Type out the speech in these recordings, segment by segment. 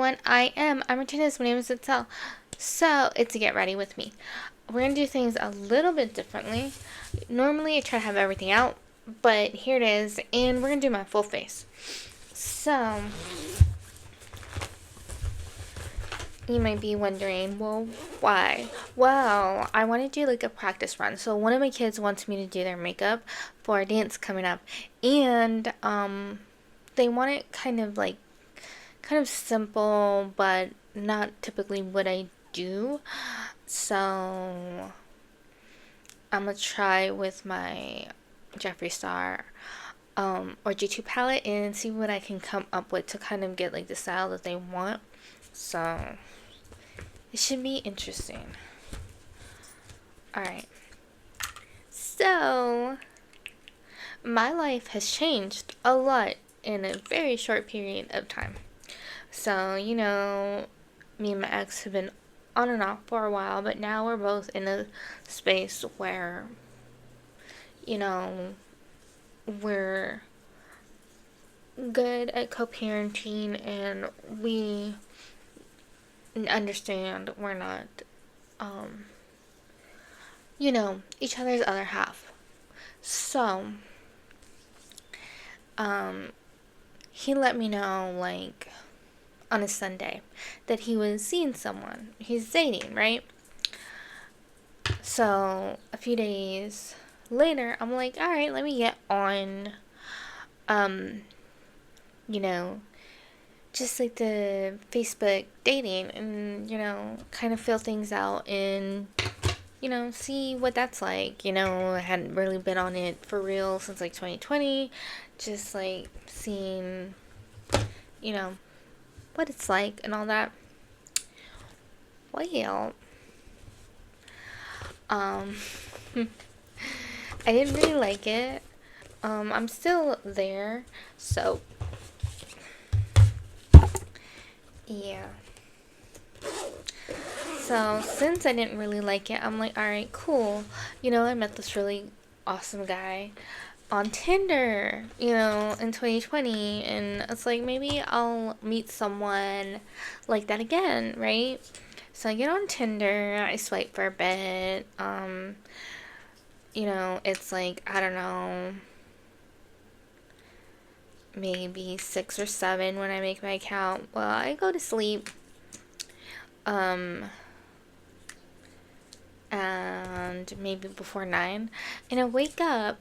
everyone. I'm Martinez. My name is Itzell. So, it's a get ready with me. We're going to do things a little bit differently. Normally, I try to have everything out, but here it is, and we're going to do my full face. So, you might be wondering, well, why? Well, I want to do like a practice run. So, one of my kids wants me to do their makeup for a dance coming up, and they want it kind of simple, but not typically what I do. So I'm gonna try with my Jeffree Star or G2 palette and see what I can come up with to kind of get like the style that they want. So it should be interesting. Alright. So my life has changed a lot in a very short period of time. So, me and my ex have been on and off for a while, but now we're both in a space where, we're good at co-parenting and we understand we're not, each other's other half. So, he let me know, on a Sunday that he was seeing someone. He's dating, right? So a few days later, I'm like, all right, let me get on, you know, just like the Facebook dating and, kind of feel things out and, see what that's like. I hadn't really been on it for real since 2020. Just seeing, what it's like and all that. Well, I didn't really like it. I'm still there, so yeah. So since I didn't really like it, I'm like, alright, cool. I met this really awesome guy on Tinder, in 2020, and it's like maybe I'll meet someone like that again, right? So I get on Tinder, I swipe for a bit, it's like, I don't know, maybe 6 or 7 when I make my account. Well, I go to sleep, and maybe before 9, and I wake up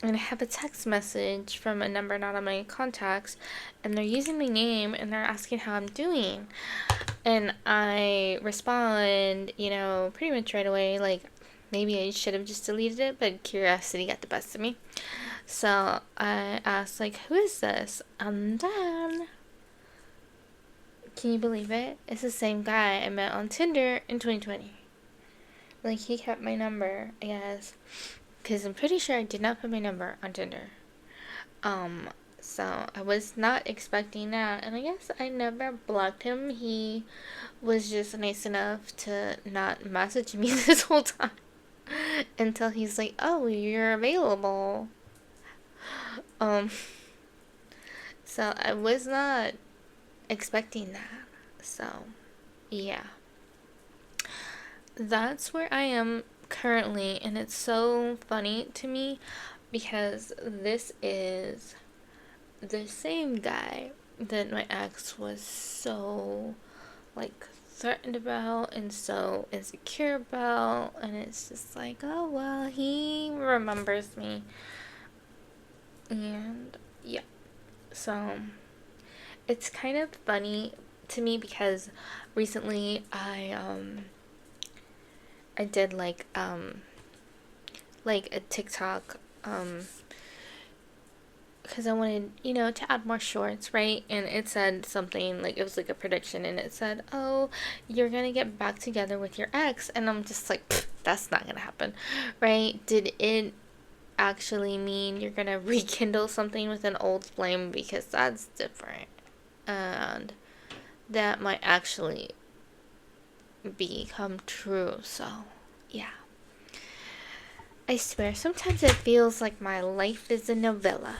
and I have a text message from a number not on my contacts, and they're using my name and they're asking how I'm doing. And I respond, pretty much right away, like maybe I should have just deleted it, but curiosity got the best of me. So I asked, who is this? And then, can you believe it? It's the same guy I met on Tinder in 2020. He kept my number, I guess. Because I'm pretty sure I did not put my number on Tinder. So I was not expecting that. And I guess I never blocked him. He was just nice enough to not message me this whole time. Until he's like, oh, you're available. So I was not expecting that. So, yeah. That's where I am currently, and it's so funny to me because this is the same guy that my ex was so threatened about and so insecure about, and it's just oh well, he remembers me. And yeah, so it's kind of funny to me because recently I did a TikTok because I wanted, to add more shorts, right? And it said something it was a prediction, and it said, oh, you're gonna get back together with your ex. And I'm just that's not gonna happen, right? Did it actually mean you're gonna rekindle something with an old flame? Because that's different, and that might actually become true. So yeah, I swear sometimes it feels like my life is a novella.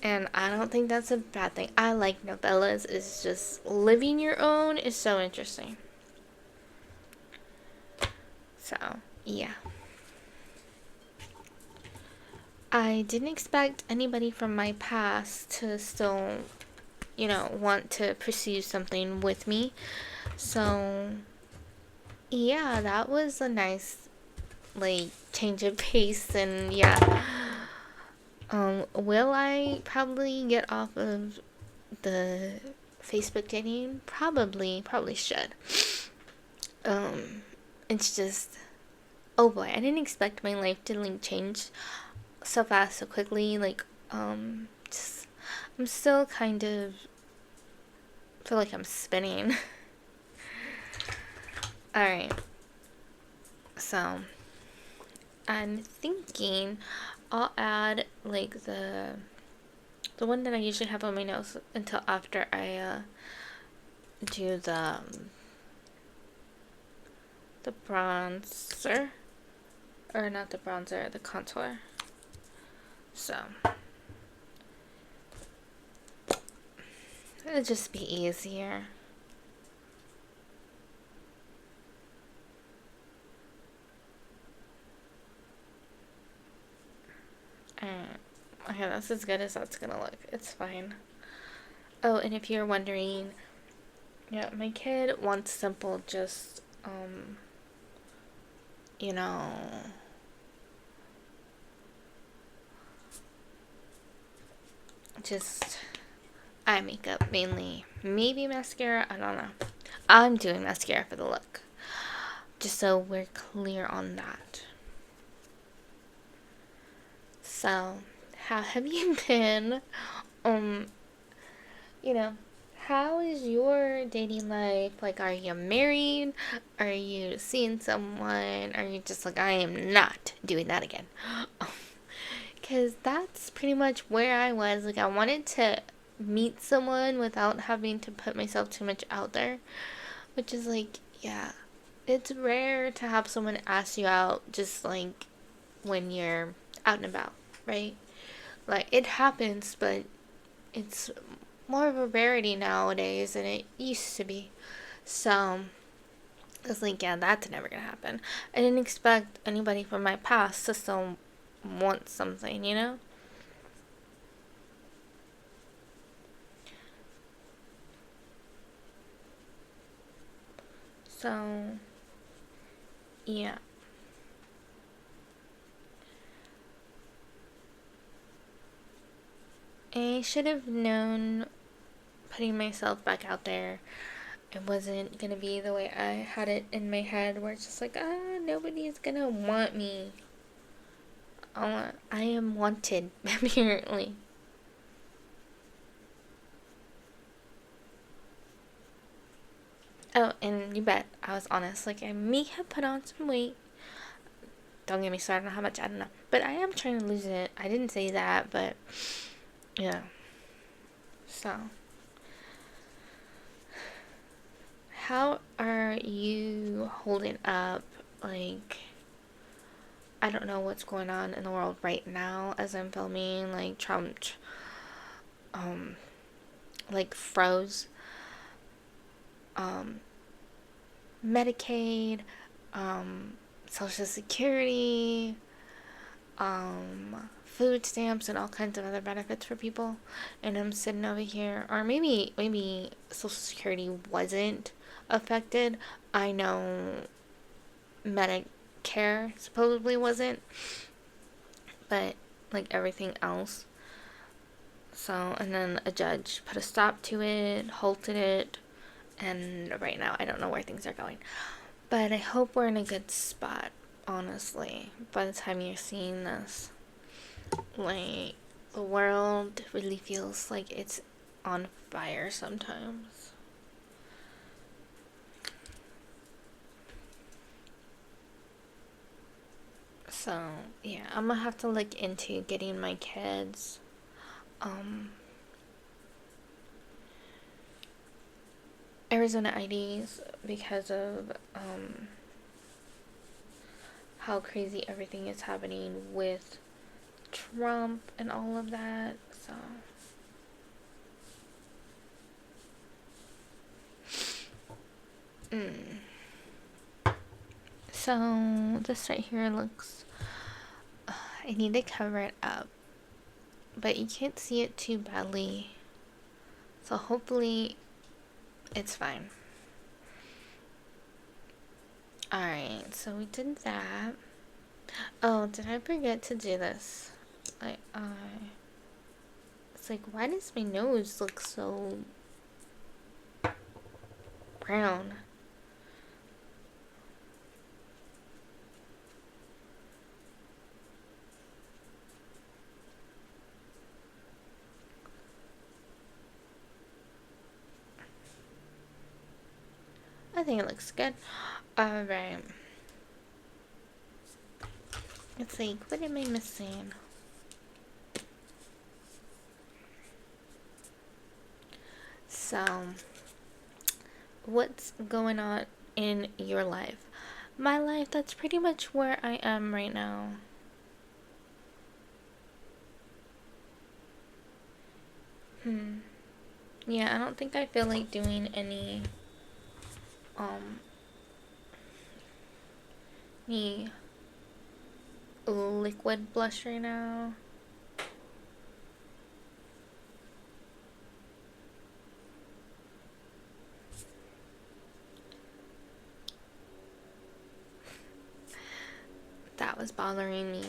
And I don't think that's a bad thing. I like novellas. It's just living your own is so interesting. So, yeah. I didn't expect anybody from my past to still, want to pursue something with me. So, yeah, that was a nice, like, change of pace. And yeah, will I probably get off of the Facebook dating? Probably should. Um, it's just, oh boy, I didn't expect my life to like change so fast, so quickly. Like, just, I'm still kind of feel like I'm spinning. All right, so I'm thinking I'll add like the one that I usually have on my nose until after I do the bronzer, or not the bronzer, the contour. So it'll just be easier. Okay, that's as good as that's gonna look. It's fine. Oh, and if you're wondering, yeah, my kid wants simple, just, you know, just eye makeup mainly. Maybe mascara, I don't know. I'm doing mascara for the look. Just so we're clear on that. So, how have you been? Um, you know, how is your dating life? Like, are you married? Are you seeing someone? Are you just like, I am not doing that again? Because that's pretty much where I was. Like, I wanted to meet someone without having to put myself too much out there. Which is like, yeah, it's rare to have someone ask you out just like when you're out and about, right? Like, it happens, but it's more of a rarity nowadays than it used to be. So, I was like, yeah, that's never gonna happen. I didn't expect anybody from my past to still want something, you know? So, yeah. I should have known putting myself back out there, it wasn't gonna be the way I had it in my head, where it's just like, nobody's gonna want me. I am wanted, apparently. Oh, and you bet I was honest. Like, I may have put on some weight. Don't get me started on how much, I don't know. But I am trying to lose it. I didn't say that, but yeah. So, how are you holding up? Like, I don't know what's going on in the world right now as I'm filming. Like, Trump, um, like, froze, um, Medicaid, Social Security, food stamps, and all kinds of other benefits for people. And I'm sitting over here, or maybe Social Security wasn't affected. I know Medicare supposedly wasn't, but like everything else. So, and then a judge put a stop to it, halted it, and right now I don't know where things are going. But I hope we're in a good spot, honestly, by the time you're seeing this. Like, the world really feels like it's on fire sometimes. So, yeah, I'm gonna have to look into getting my kids, um, Arizona IDs because of, how everything is happening with Trump and all of that. So, So this right here looks, I need to cover it up, but you can't see it too badly, so hopefully it's fine. Alright, so we did that. Oh, did I forget to do this? It's like, why does my nose look so brown? I think it looks good. Alright. It's like, what am I missing? So, what's going on in your life? My life, that's pretty much where I am right now. Yeah, I don't think I feel like doing any liquid blush right now. That was bothering me.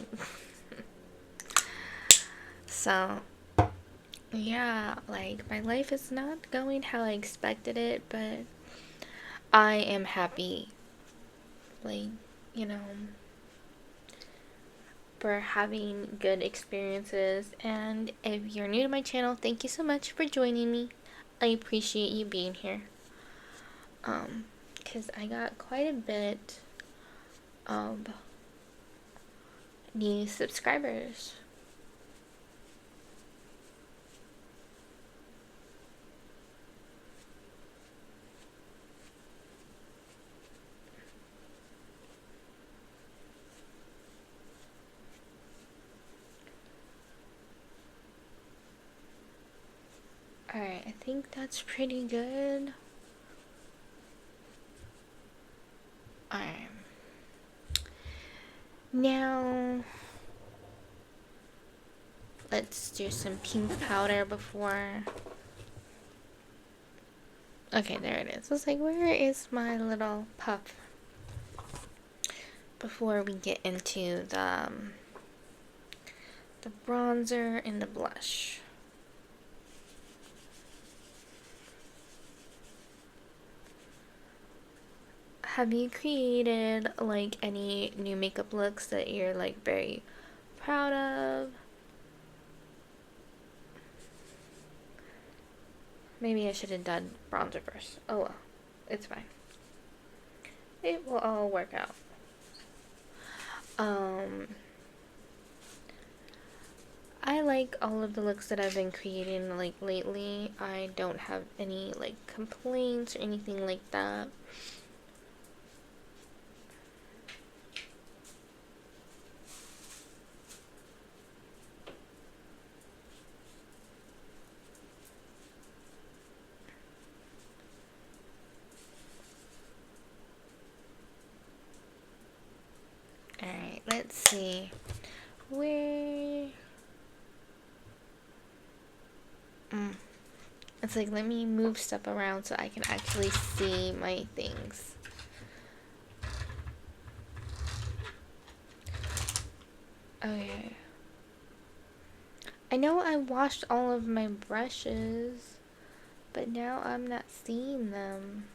So, yeah, like, my life is not going how I expected it, but I am happy, like, you know, for having good experiences. And if you're new to my channel, thank you so much for joining me. I appreciate you being here. Because I got quite a bit of new subscribers. Alright, I think that's pretty good. Alright. Now, let's do some pink powder before. Okay, there it is. I was like, where is my little puff? Before we get into the bronzer and the blush. Have you created like any new makeup looks that you're like very proud of? Maybe I should have done bronzer first. Oh well, it's fine. It will all work out. I like all of the looks that I've been creating like lately. I don't have any like complaints or anything like that. Alright, let's see. Where... It's like, let me move stuff around so I can actually see my things. Okay. I know I washed all of my brushes, but now I'm not seeing them.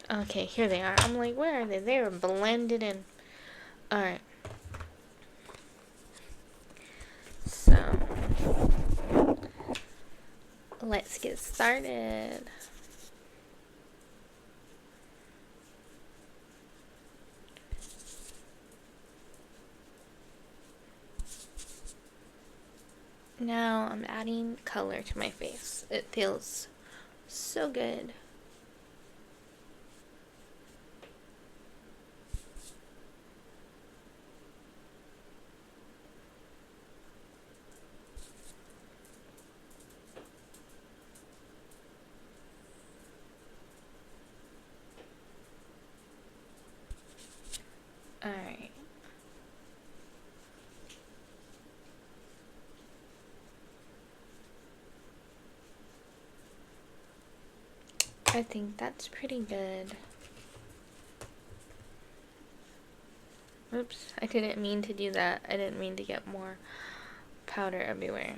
Okay, here they are. I'm like, where are they? They were blended in. Alright. So, let's get started. Now I'm adding color to my face. It feels so good. I think that's pretty good. Oops, I didn't mean to do that. I didn't mean to get more powder everywhere.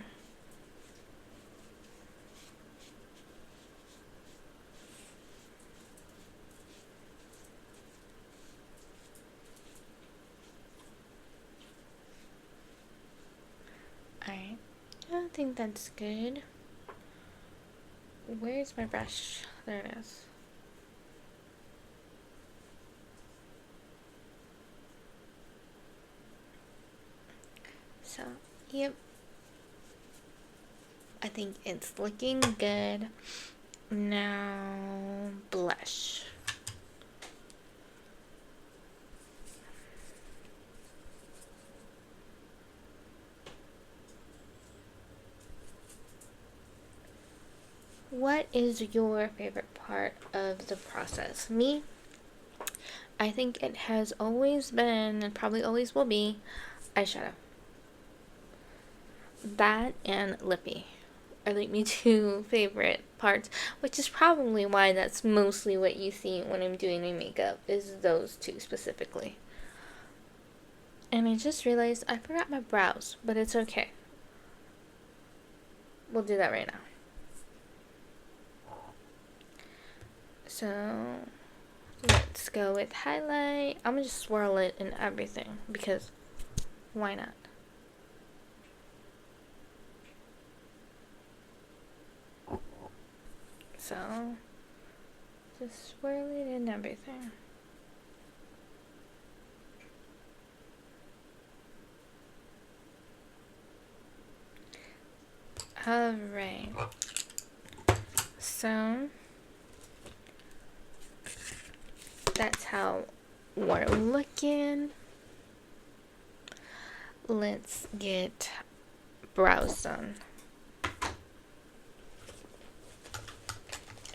Alright, I think that's good. Where's my brush? There it is. So, yep. I think it's looking good. Now, blush. What is your favorite part of the process? Me, I think it has always been, and probably always will be, eyeshadow. That and lippy are like my two favorite parts, which is probably why that's mostly what you see when I'm doing my makeup, is those two specifically. And I just realized I forgot my brows, but it's okay. We'll do that right now. So let's go with highlight. I'm gonna just swirl it in everything because why not? So just swirl it in everything. Alright. So that's how we're looking. Let's get brows done.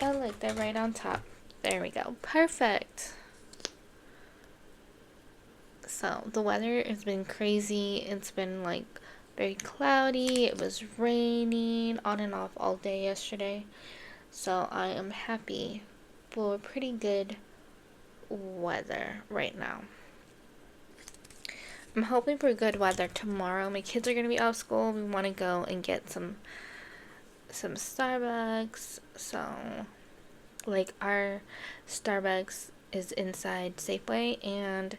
Oh look, they're right on top. There we go. Perfect. So the weather has been crazy. It's been like very cloudy. It was raining on and off all day yesterday. So I am happy for pretty good weather right now. I'm hoping for good weather tomorrow. My kids are going to be out of school. We want to go and get some Starbucks. So like our Starbucks is inside Safeway, and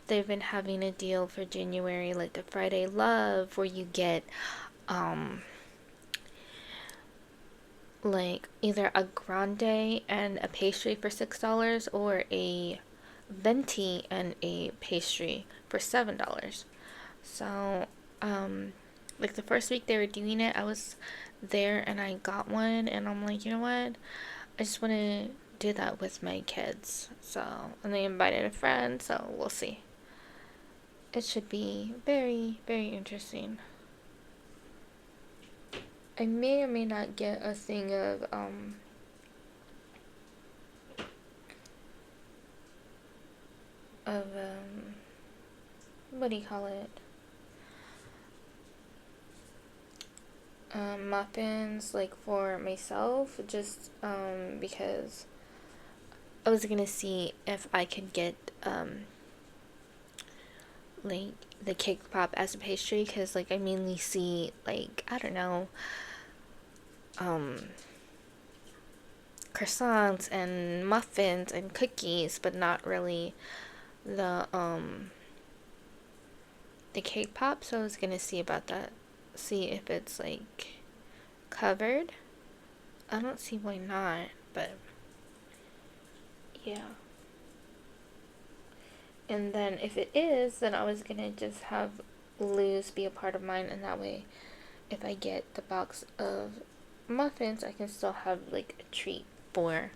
they've been having a deal for January, like a Friday Love, where you get like either a grande and a pastry for $6 or a venti and a pastry for $7. So like the first week they were doing it, I was there and I got one, and I'm like, you know what, I just want to do that with my kids. So, and they invited a friend, so we'll see. It should be very, very interesting. I may or may not get a thing of what do you call it? Muffins, like for myself, just because I was gonna see if I could get like the cake pop as a pastry, because like I mainly see, like, I don't know, croissants and muffins and cookies, but not really the cake pop. So I was gonna see about that, see if it's like covered. I don't see why not, but yeah. And then if it is, then I was gonna just have Luz be a part of mine, and that way if I get the box of muffins, I can still have like a treat for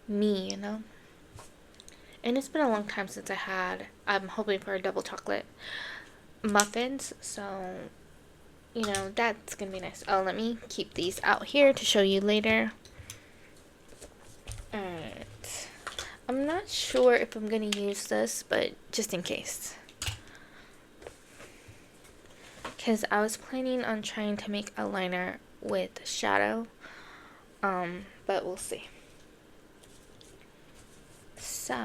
me, you know? And it's been a long time since I'm hoping for a double chocolate muffins, so you know, that's gonna be nice. Oh, let me keep these out here to show you later. Alright. I'm not sure if I'm gonna use this, but just in case. Because I was planning on trying to make a liner with shadow. But we'll see. So,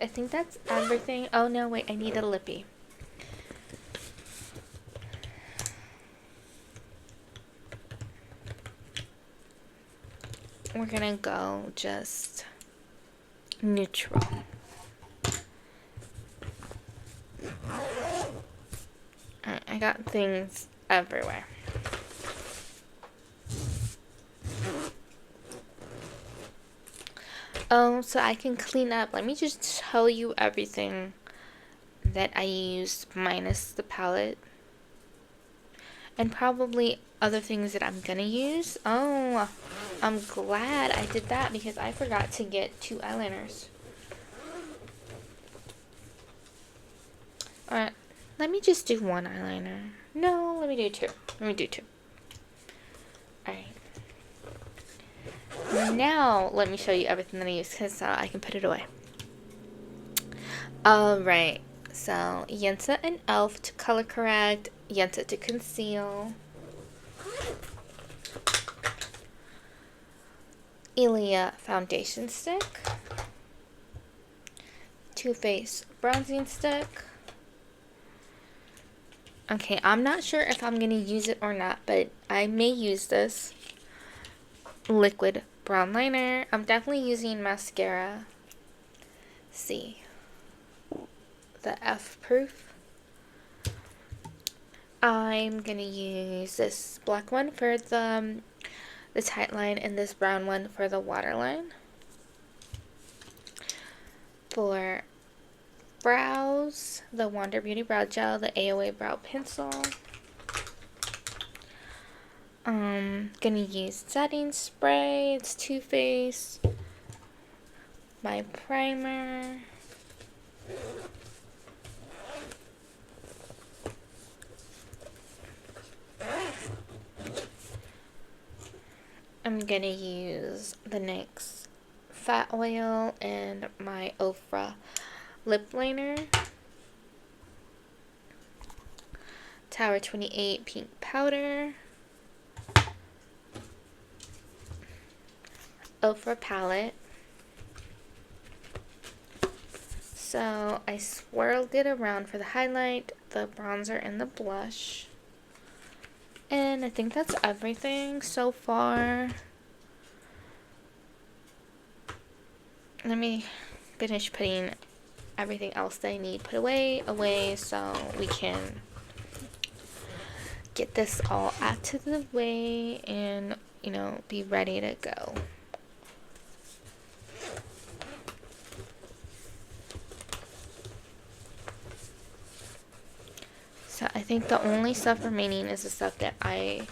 I think that's everything. Oh no, wait, I need a lippy. We're gonna go just neutral. Alright, I got things everywhere. Oh, so I can clean up. Let me just tell you everything that I used minus the palette. And probably other things that I'm gonna use. Oh, I'm glad I did that because I forgot to get 2 eyeliners. Alright, let me just do 1 eyeliner. No, let me do 2. Let me do 2. Alright. Now, let me show you everything that I use because I can put it away. Alright, so Yensa and Elf to color correct, Yensa to conceal, Ilia foundation stick, Too Faced bronzing stick. Okay, I'm not sure if I'm going to use it or not, but I may use this. Liquid brown liner. I'm definitely using mascara. C. The F proof. I'm going to use this black one for the tight line and this brown one for the waterline. For brows, the Wander Beauty Brow Gel, the AOA Brow Pencil. Gonna use setting spray. It's Too Faced. My primer. I'm gonna use the NYX Fat Oil and my Ofra lip liner. Tower 28 pink powder. Ofra palette. So I swirled it around for the highlight, the bronzer, and the blush. And I think that's everything so far. Let me finish putting everything else that I need put away so we can get this all out of the way and, you know, be ready to go. So I think the only stuff remaining is the stuff that I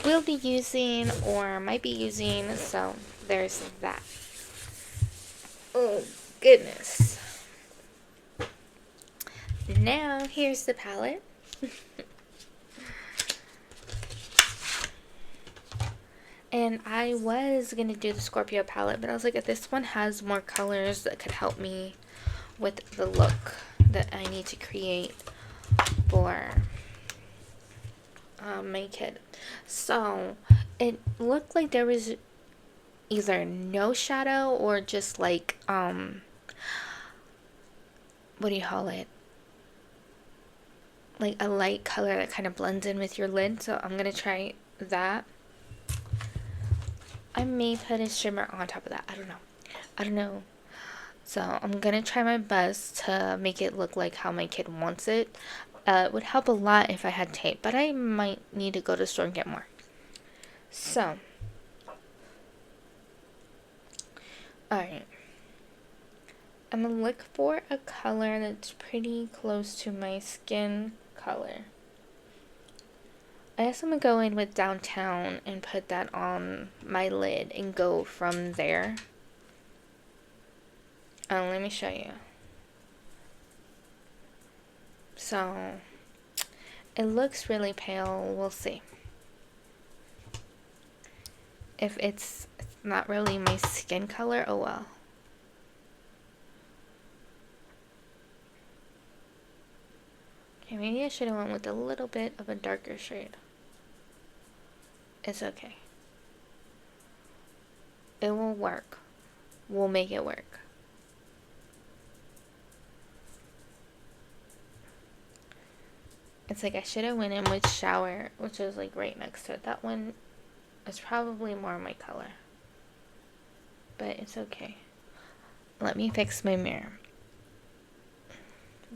will be using or might be using, so there's that. Oh, goodness. Now, here's the palette. And I was going to do the Scorpio palette, but I was like, if this one has more colors that could help me with the look that I need to create for my kid. So, it looked like there was either no shadow or just like, what do you call it? Like a light color that kind of blends in with your lid. So I'm going to try that. I may put a shimmer on top of that. I don't know. So I'm going to try my best to make it look like how my kid wants it. It would help a lot if I had tape, but I might need to go to the store and get more. So, alright. I'm going to look for a color that's pretty close to my skin color. I guess I'm going to go in with Downtown and put that on my lid and go from there. Let me show you. So, it looks really pale. We'll see. If it's not really my skin color, oh well. Okay, maybe I should have went with a little bit of a darker shade. It's okay. It will work. we'll make it work. It's like I should have went in with shower, which is like right next to it. That one is probably more my color. But it's okay. Let me fix my mirror.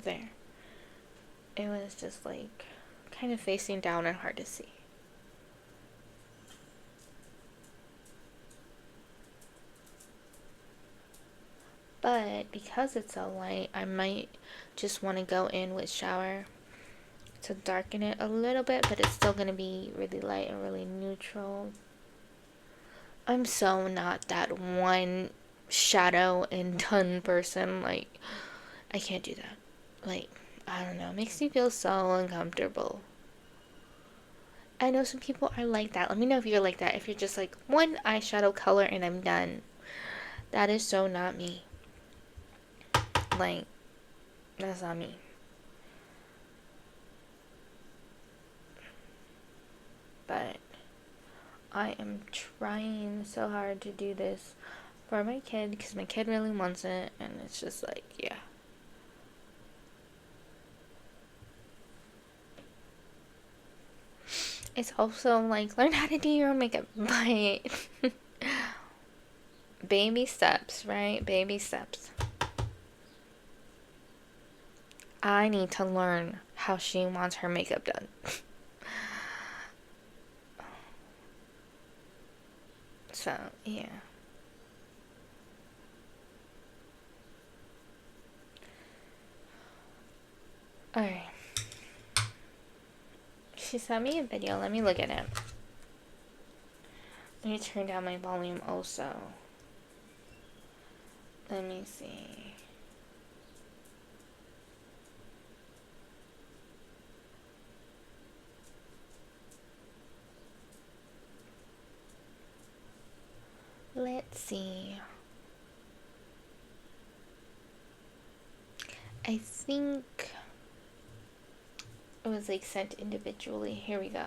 There. It was just like kind of facing down and hard to see. But because it's so light, I might just want to go in with shower to darken it a little bit, but it's still going to be really light and really neutral. I'm so not that one shadow and done person. Like, I can't do that. Like, I don't know. It makes me feel so uncomfortable. I know some people are like that. Let me know if you're like that. If you're just like, one eyeshadow color and I'm done. That is so not me. Like, that's not me. But I am trying so hard to do this for my kid because my kid really wants it, and it's just like, yeah. It's also like, learn how to do your own makeup, but baby steps, right? Baby steps. I need to learn how she wants her makeup done. So, yeah. Alright. She sent me a video. Let me look at it. Let me turn down my volume also. Let me see. Let's see. I think it was like sent individually. Here we go.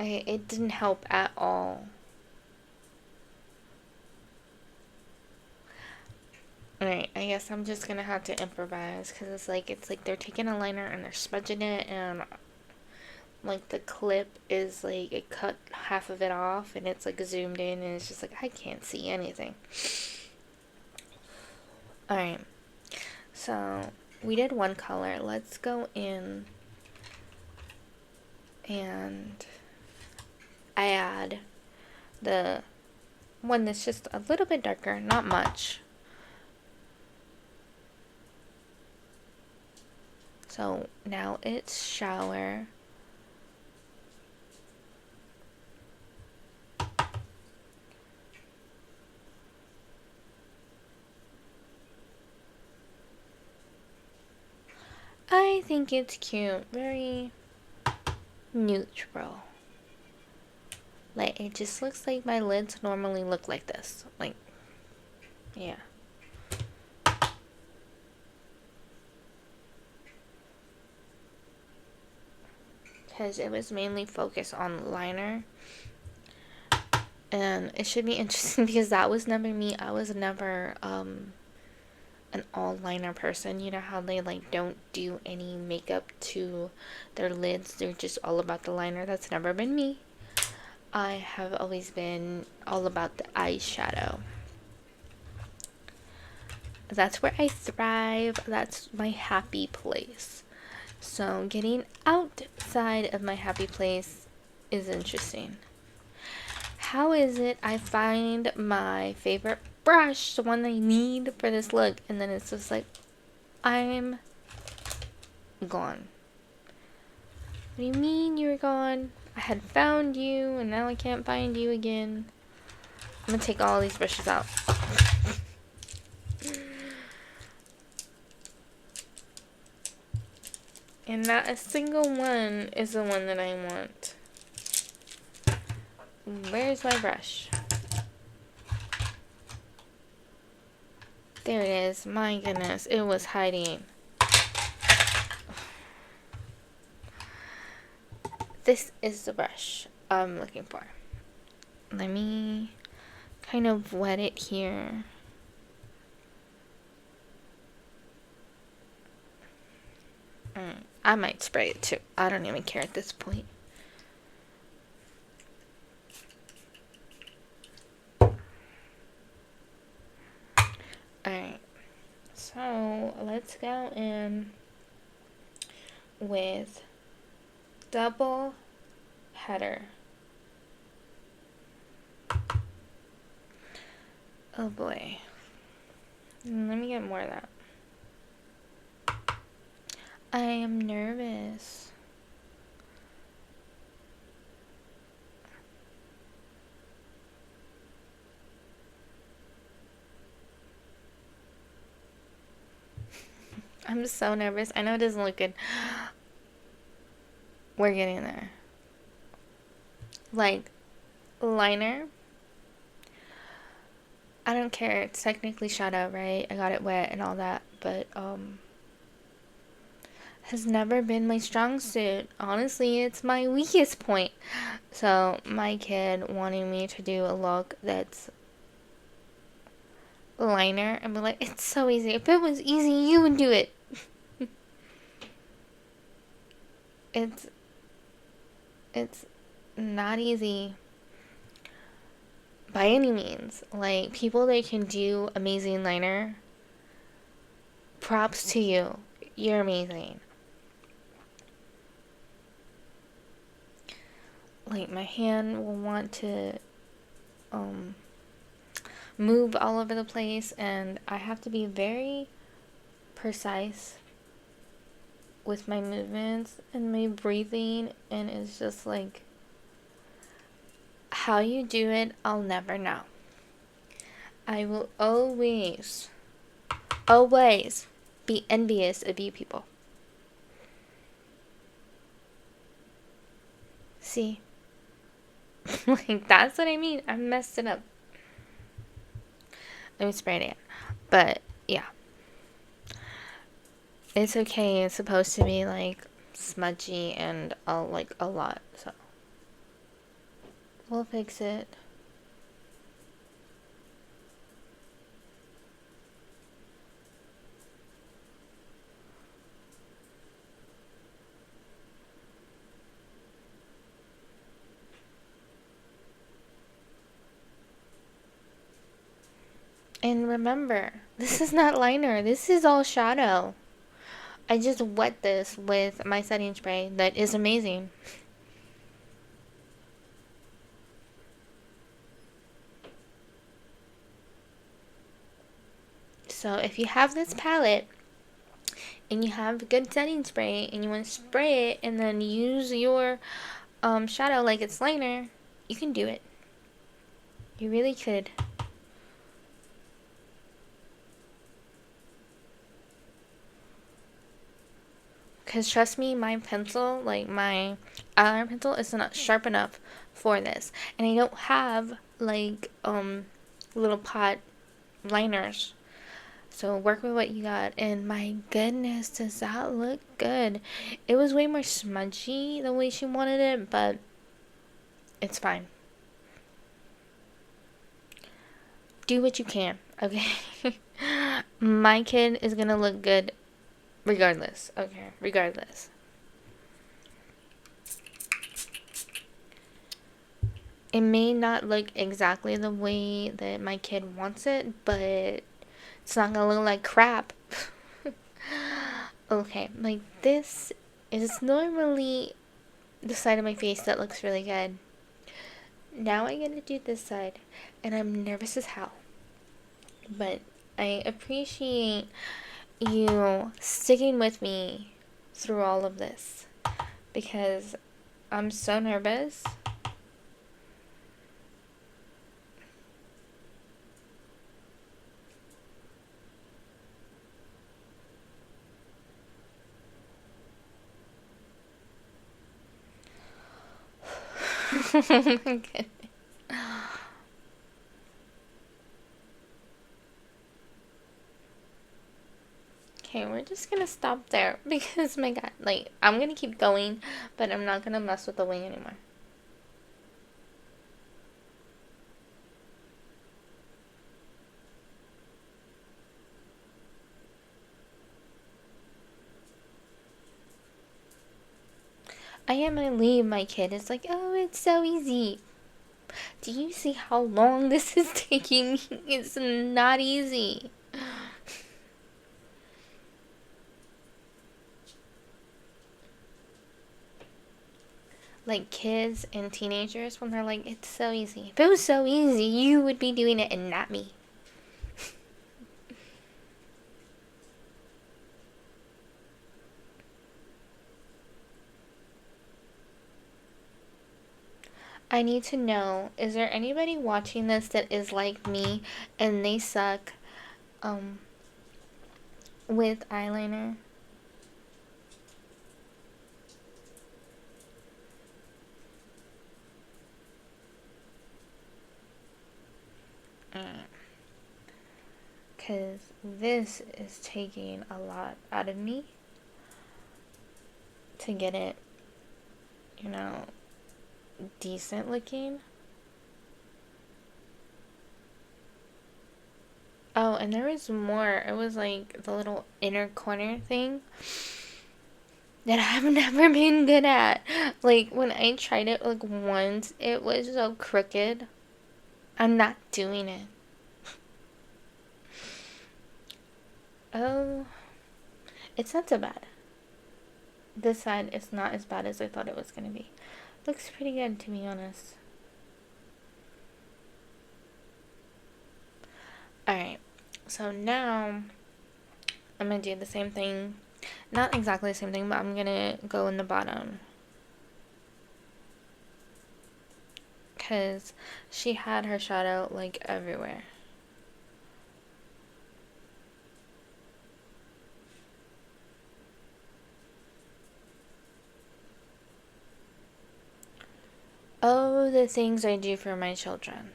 It didn't help at all. Alright, I guess I'm just gonna have to improvise because it's like they're taking a liner and they're smudging it, and like the clip is like it cut half of it off and it's like zoomed in, and it's just like I can't see anything. Alright, so we did one color. Let's go in and add the one that's just a little bit darker, not much. So now it's shower. I think it's cute. Very neutral. Like, it just looks like my lids normally look like this. Like, yeah. Because it was mainly focused on liner. And it should be interesting because that was never me. I was never an all liner person. You know how they like don't do any makeup to their lids, they're just all about the liner. That's never been me. I have always been all about the eyeshadow. That's where I thrive. That's my happy place. So getting outside of my happy place is interesting. How is it I find my favorite brush, the one I need for this look, and then it's just like, I'm gone. What do you mean you were gone? I had found you, and now I can't find you again. I'm gonna take all these brushes out. And not a single one is the one that I want. Where's my brush? There it is. My goodness, it was hiding. This is the brush I'm looking for. Let me kind of wet it here. I might spray it too. I don't even care at this point. Alright. So, let's go in with double header. Oh boy. Let me get more of that. I am nervous. I'm so nervous. I know it doesn't look good. We're getting there. Like, liner. I don't care. It's technically shadow, right? I got it wet and all that. But, has never been my strong suit. Honestly, it's my weakest point. So, my kid wanting me to do a look that's liner and be like, it's so easy. If it was easy, you would do it. It's not easy by any means. Like, people that can do amazing liner, props to you. You're amazing. Like, my hand will want to move all over the place, and I have to be very precise with my movements and my breathing, and it's just like, how you do it, I'll never know. I will always be envious of you people. See? Like, that's what I mean. I messed it up. Let me spray it in. But, yeah. It's okay. It's supposed to be, like, smudgy and, a lot. So, we'll fix it. And remember, this is not liner. This is all shadow. I just wet this with my setting spray that is amazing. So if you have this palette and you have good setting spray and you want to spray it and then use your shadow like it's liner, you can do it. You really could. Because trust me, my pencil, like my eyeliner pencil, is not sharp enough for this. And I don't have, like, little pot liners. So work with what you got. And my goodness, does that look good? It was way more smudgy the way she wanted it, but it's fine. Do what you can, okay? My kid is gonna look good regardless. Okay, regardless. It may not look exactly the way that my kid wants it, but it's not gonna look like crap. Okay, like this is normally the side of my face that looks really good. Now I get to do this side, and I'm nervous as hell. But I appreciate you sticking with me through all of this, because I'm so nervous. Oh my goodness. Okay, we're just gonna stop there because my god, like I'm gonna keep going, but I'm not gonna mess with the wing anymore. I am gonna leave my kid. It's like, oh, it's so easy. Do you see how long this is taking me? It's not easy. Like kids and teenagers when they're like, it's so easy. If it was so easy, you would be doing it and not me. I need to know, is there anybody watching this that is like me and they suck um with eyeliner? Because this is taking a lot out of me to get it, you know, decent looking. Oh, and there was more. It was like the little inner corner thing that I've never been good at. Like when I tried it like once, it was so crooked. I'm not doing it. Oh, it's not so bad. This side is not as bad as I thought it was gonna be. Looks pretty good to be honest. Alright, so now I'm gonna do the same thing. Not exactly the same thing, but I'm gonna go in the bottom. Because she had her shadow like everywhere. Oh, the things I do for my children.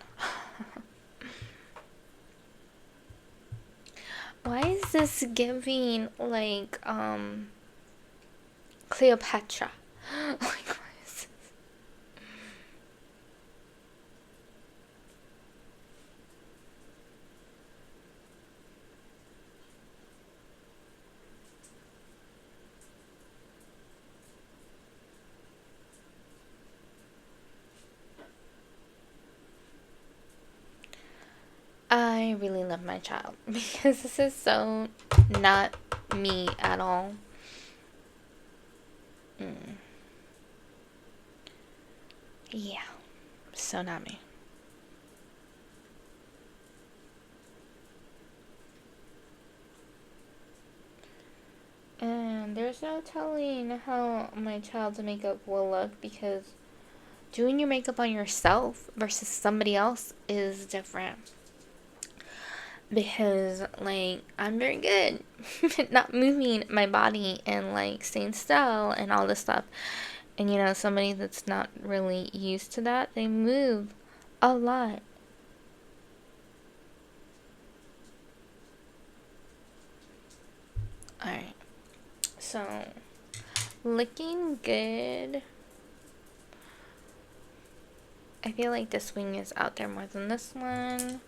Why is this giving like Cleopatra? Like what is this? I really love my child because this is so not me at all. Yeah, so not me. And there's no telling how my child's makeup will look because doing your makeup on yourself versus somebody else is different. Because, like, I'm very good at not moving my body and, like, staying still and all this stuff. And, you know, somebody that's not really used to that, they move a lot. Alright. So, looking good. I feel like this wing is out there more than this one.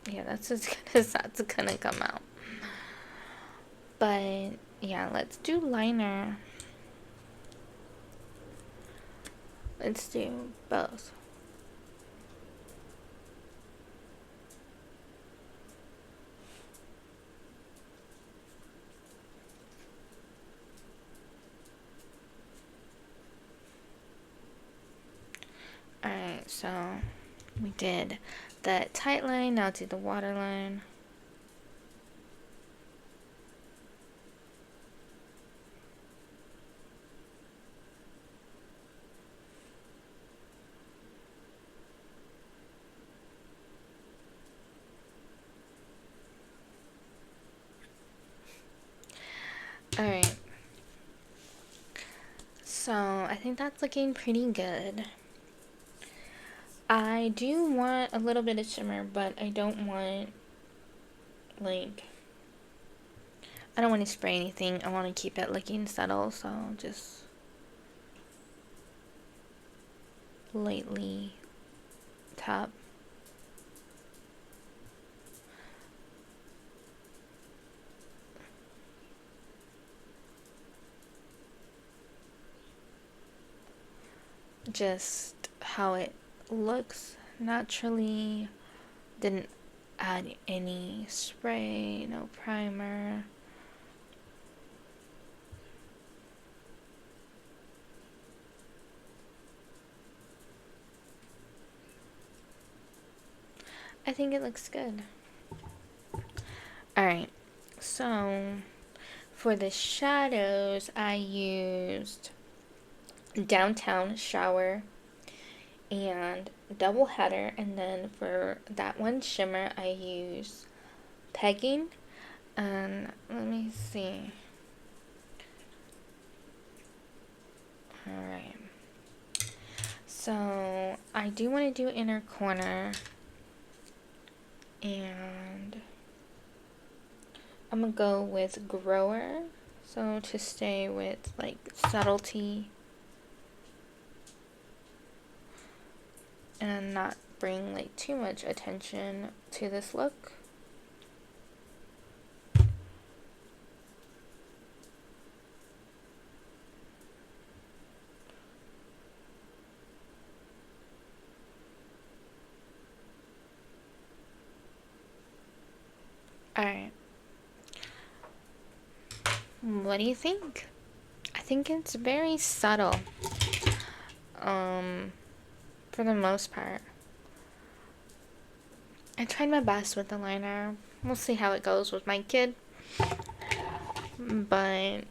Yeah, that's as good as that's gonna come out. But, yeah, let's do liner. Let's do both. Alright, so we did the tight line, now do the water line. So I think that's looking pretty good. I do want a little bit of shimmer, but I don't want, like, I don't want to spray anything. I want to keep it looking subtle, so just lightly tap. Just how it looks naturally. Didn't add any spray, no primer. I think it looks good. Alright, so for the shadows, I used Downtown Shower and Double Header, and then for that one shimmer, I used Pegging. And let me see. Alright. So I do want to do inner corner. And I'm gonna go with Grwm. So to stay with like subtlety and not bring like too much attention to this look. Alright. What do you think? I think it's very subtle. For the most part. I tried my best with the liner. We'll see how it goes with my kid. But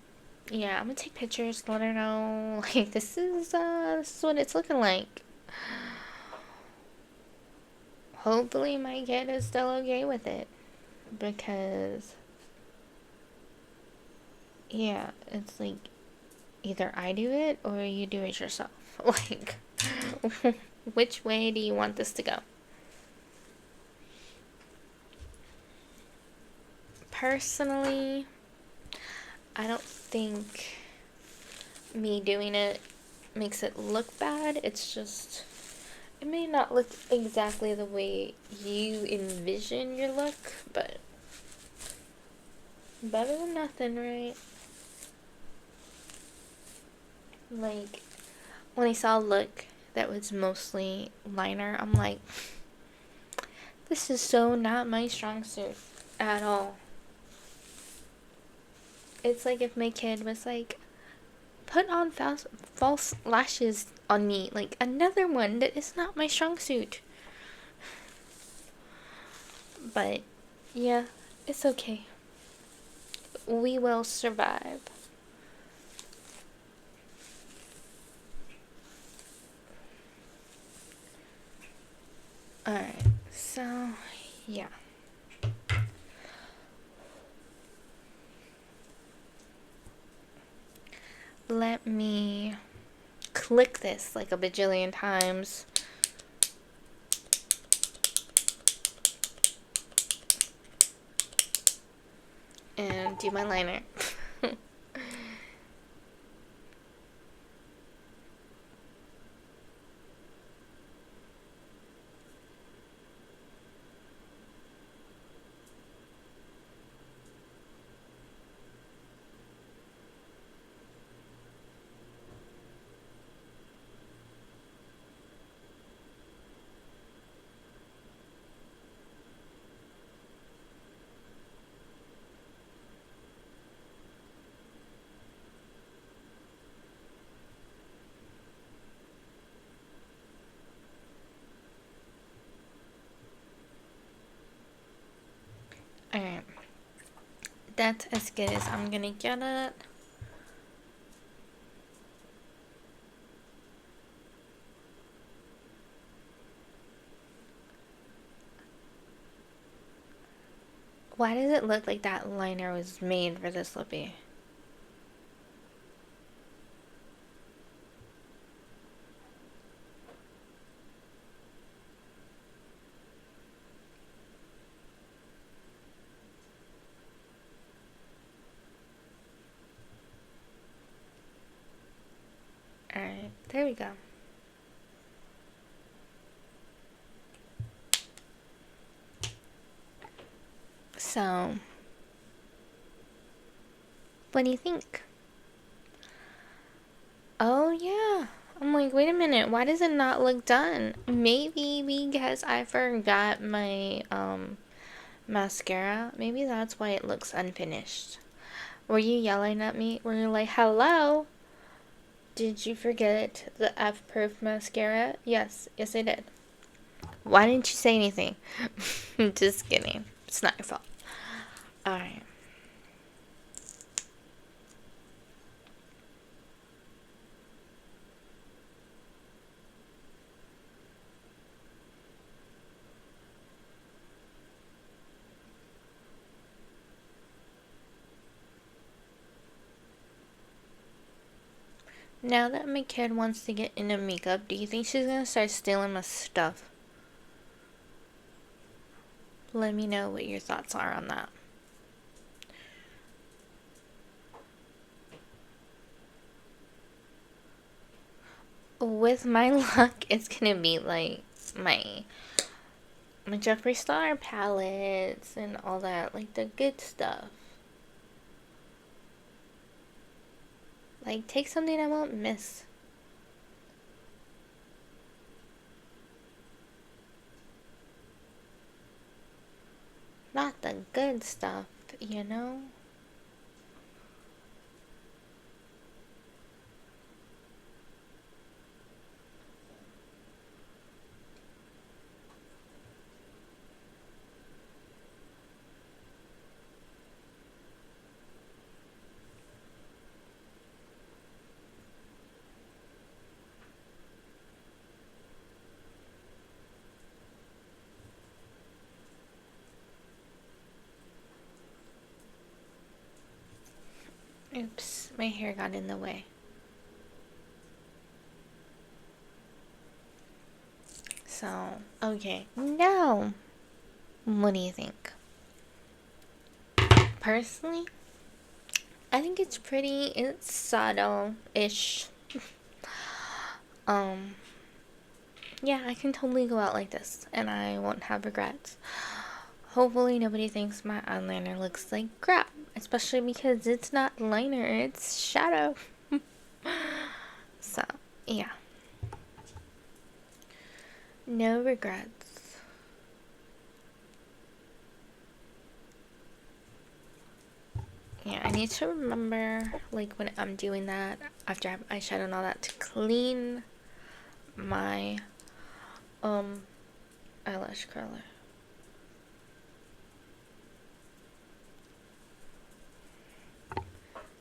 yeah, I'm gonna take pictures, let her know like this is what it's looking like. Hopefully my kid is still okay with it. Because yeah, it's like either I do it or you do it yourself. Like which way do you want this to go? Personally, I don't think me doing it makes it look bad. It's just, it may not look exactly the way you envision your look, but better than nothing, right? Like, when I saw a look that was mostly liner, I'm like, this is so not my strong suit at all. It's like if my kid was like, put on false lashes on me, like another one that is not my strong suit. But yeah, it's okay. We will survive. Alright, so yeah. Let me click this like a bajillion times. And do my liner. Alright. That's as good as I'm gonna get it. Why does it look like that liner was made for this lippy? Alright, there we go. So, what do you think? Oh, yeah. I'm like, wait a minute, why does it not look done? Maybe because I forgot my mascara. Maybe that's why it looks unfinished. Were you yelling at me? Were you like, hello? Did you forget the F-Proof mascara? Yes, I did. Why didn't you say anything? Just kidding. It's not your fault. Alright. Now that my kid wants to get into makeup, do you think she's gonna start stealing my stuff? Let me know what your thoughts are on that. With my luck, it's gonna be like my Jeffree Star palettes and all that, like the good stuff. Like, take something I won't miss. Not the good stuff, you know? Oops, my hair got in the way. So, okay. Now, what do you think? Personally, I think it's pretty. It's subtle-ish. Yeah, I can totally go out like this, and I won't have regrets. Hopefully nobody thinks my eyeliner looks like crap, especially because it's not liner, it's shadow. So, yeah. No regrets. Yeah, I need to remember, like, when I'm doing that, after I have eyeshadow and all that, to clean my, eyelash curler.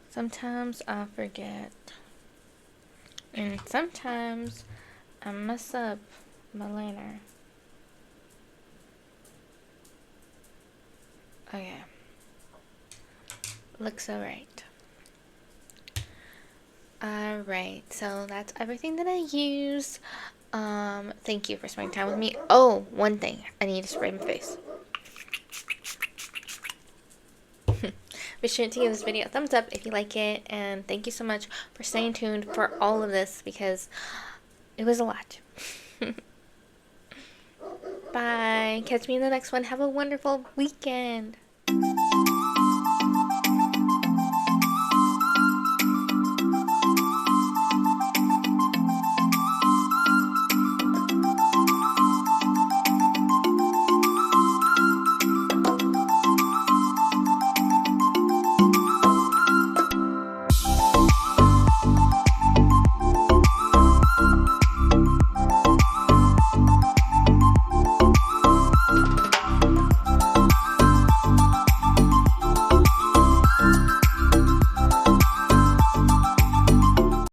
Sometimes I forget. And sometimes I mess up my liner. Okay. Looks alright. Alright, so that's everything that I use. Thank you for spending time with me. Oh, one thing. I need to spray my face. Be sure to give this video a thumbs up if you like it, and thank you so much for staying tuned for all of this because it was a lot. Bye. Catch me in the next one. Have a wonderful weekend.